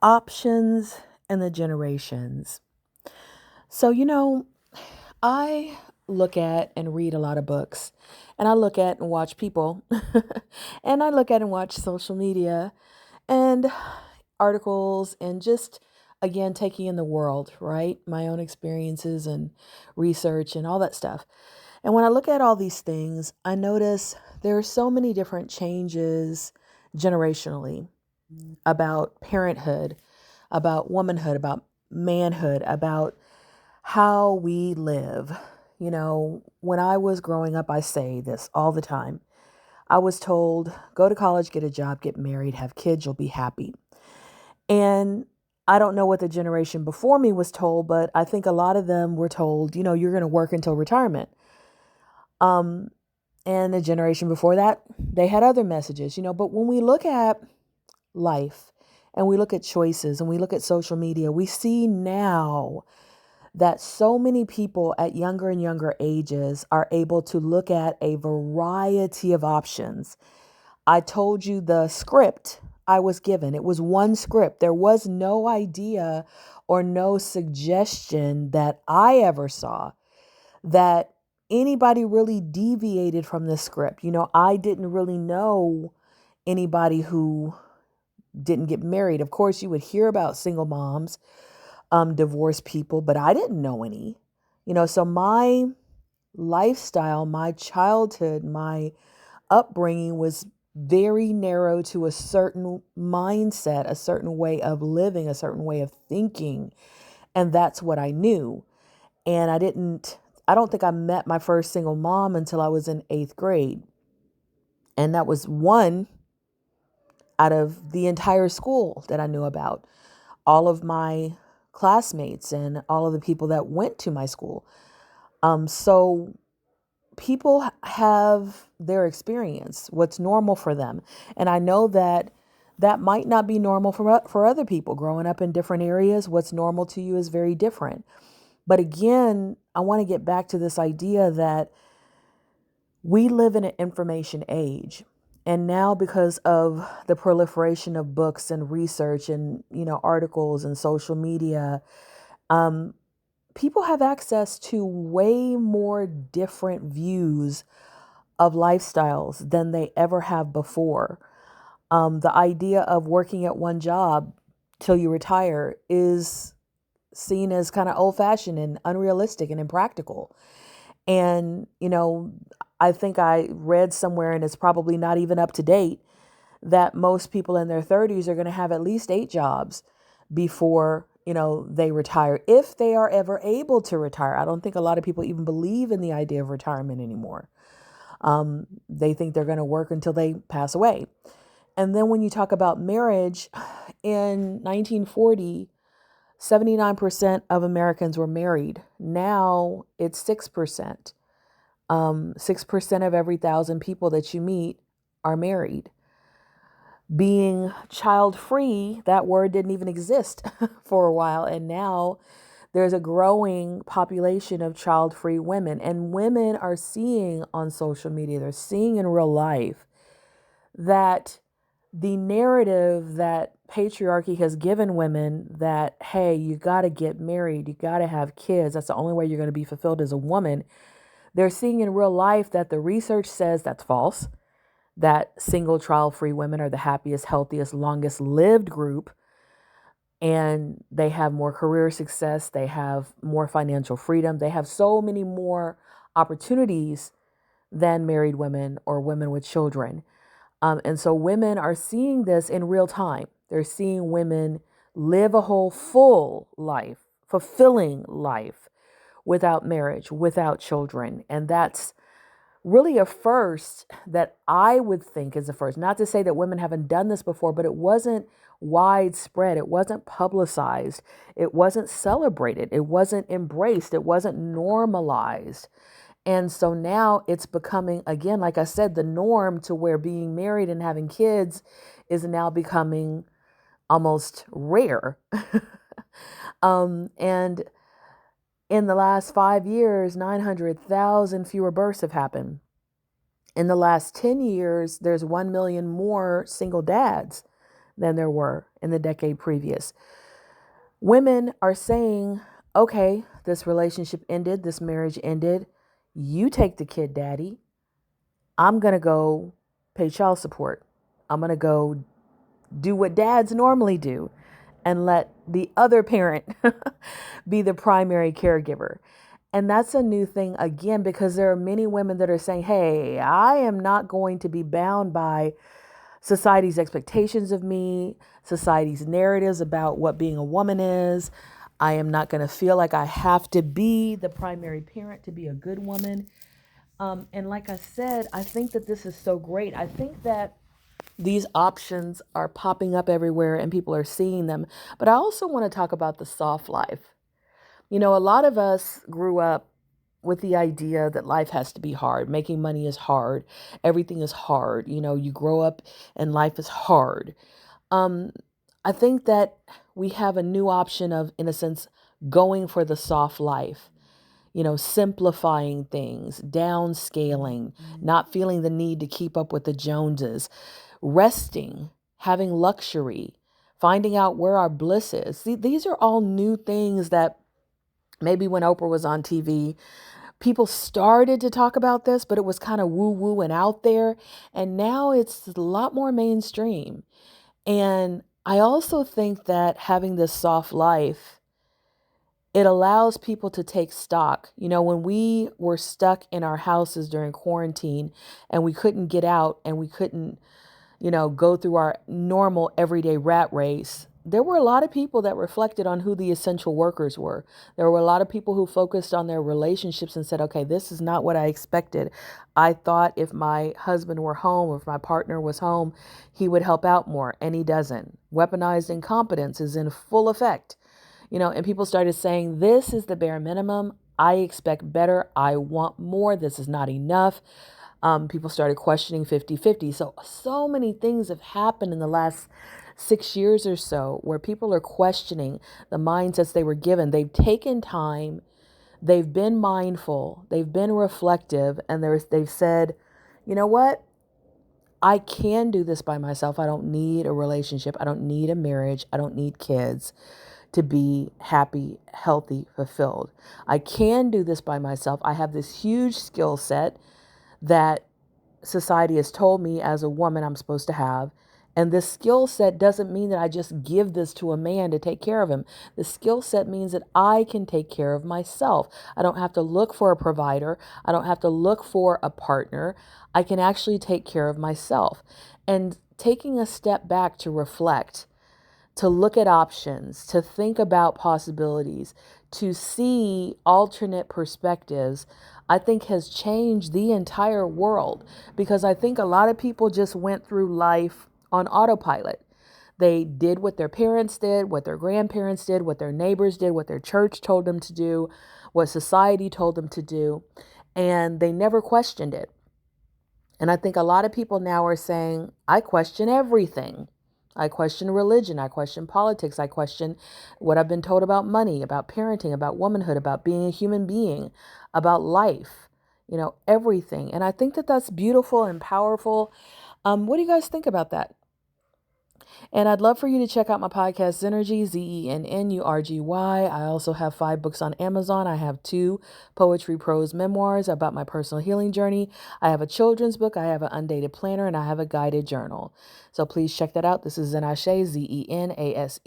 Options and the generations. So, I look at and read a lot of books, and I look at and watch people, and I look at and watch social media and articles, and just again taking in the world, right? My own experiences and research and all that stuff. And when I look at all these things, I notice there are so many different changes generationally about parenthood, about womanhood, about manhood, about how we live. When I was growing up, I say this all the time. I was told, go to college, get a job, get married, have kids, you'll be happy. And I don't know what the generation before me was told, but I think a lot of them were told, you're going to work until retirement. Um, and the generation before that, they had other messages, but when we look at life and we look at choices and we look at social media, we see now that so many people at younger and younger ages are able to look at a variety of options. I told you the script I was given. It was one script. There was no idea or no suggestion that I ever saw that anybody really deviated from the script. I didn't really know anybody who didn't get married. Of course, you would hear about single moms, divorced people, but I didn't know any. So my lifestyle, my childhood, my upbringing was very narrow to a certain mindset, a certain way of living, a certain way of thinking. And that's what I knew. And I don't think I met my first single mom until I was in eighth grade. And that was one out of the entire school that I knew about. All of my classmates and all of the people that went to my school. So people have their experience, what's normal for them. And I know that that might not be normal for other people. Growing up in different areas, what's normal to you is very different. But again, I want to get back to this idea that we live in an information age. And now, because of the proliferation of books and research and, articles and social media, um, people have access to way more different views of lifestyles than they ever have before. The idea of working at one job till you retire is seen as kind of old fashioned and unrealistic and impractical. And, I think I read somewhere, and it's probably not even up to date, that most people in their 30s are going to have at least 8 jobs before, they retire, if they are ever able to retire. I don't think a lot of people even believe in the idea of retirement anymore. They think they're going to work until they pass away. And then when you talk about marriage, in 1940, 79% of Americans were married. Now it's 6%. 6% of every 1,000 people that you meet are married. Being child free, that word didn't even exist for a while. And now there's a growing population of child free women. And women are seeing on social media, they're seeing in real life that the narrative that patriarchy has given women, that, hey, you got to get married, you got to have kids, that's the only way you're going to be fulfilled as a woman. They're seeing in real life that the research says that's false, that single child free women are the happiest, healthiest, longest lived group, and they have more career success, they have more financial freedom, they have so many more opportunities than married women or women with children. And so women are seeing this in real time. They're seeing women live a whole full life, fulfilling life without marriage, without children. And that's really a first that I would think is a first. Not to say that women haven't done this before, but it wasn't widespread. It wasn't publicized. It wasn't celebrated. It wasn't embraced. It wasn't normalized. And so now it's becoming, again, like I said, the norm, to where being married and having kids is now becoming almost rare. And in the last 5 years, 900,000 fewer births have happened. In the last 10 years, there's 1 million more single dads than there were in the decade previous. Women are saying, okay, this relationship ended, this marriage ended. You take the kid, daddy. I'm going to go pay child support. I'm going to go do what dads normally do and let the other parent be the primary caregiver. And that's a new thing again, because there are many women that are saying, hey, I am not going to be bound by society's expectations of me, society's narratives about what being a woman is. I am not going to feel like I have to be the primary parent to be a good woman. And like I said, I think that this is so great. I think that these options are popping up everywhere and people are seeing them. But I also want to talk about the soft life. A lot of us grew up with the idea that life has to be hard. Making money is hard. Everything is hard. You grow up and life is hard. Um, I think that we have a new option of, in a sense, going for the soft life. Simplifying things, downscaling, not feeling the need to keep up with the Joneses, resting, having luxury, finding out where our bliss is. See, these are all new things that maybe when Oprah was on TV, people started to talk about this, but it was kind of woo-woo and out there. And now it's a lot more mainstream. And I also think that having this soft life, it allows people to take stock. When we were stuck in our houses during quarantine and we couldn't get out and we couldn't, go through our normal everyday rat race, there were a lot of people that reflected on who the essential workers were. There were a lot of people who focused on their relationships and said, okay, this is not what I expected. I thought if my husband were home, or if my partner was home, he would help out more, and he doesn't. Weaponized incompetence is in full effect. And people started saying, this is the bare minimum. I expect better. I want more. This is not enough. People started questioning 50-50. So many things have happened in the last 6 years or so where people are questioning the mindsets they were given. They've taken time. They've been mindful. They've been reflective. And they've said, you know what? I can do this by myself. I don't need a relationship. I don't need a marriage. I don't need kids to be happy, healthy, fulfilled. I can do this by myself. I have this huge skill set that society has told me as a woman I'm supposed to have. And this skill set doesn't mean that I just give this to a man to take care of him. The skill set means that I can take care of myself. I don't have to look for a provider. I don't have to look for a partner. I can actually take care of myself. And taking a step back to reflect, to look at options, to think about possibilities, to see alternate perspectives, I think has changed the entire world, because I think a lot of people just went through life on autopilot. They did what their parents did, what their grandparents did, what their neighbors did, what their church told them to do, what society told them to do, and they never questioned it. And I think a lot of people now are saying, I question everything. I question religion. I question politics. I question what I've been told about money, about parenting, about womanhood, about being a human being, about life, everything. And I think that that's beautiful and powerful. What do you guys think about that? And I'd love for you to check out my podcast, Zennurgy, Zennurgy. I also have 5 books on Amazon. I have 2 poetry prose memoirs about my personal healing journey. I have a children's book. I have an undated planner, and I have a guided journal. So please check that out. This is Zenashe, Zenase.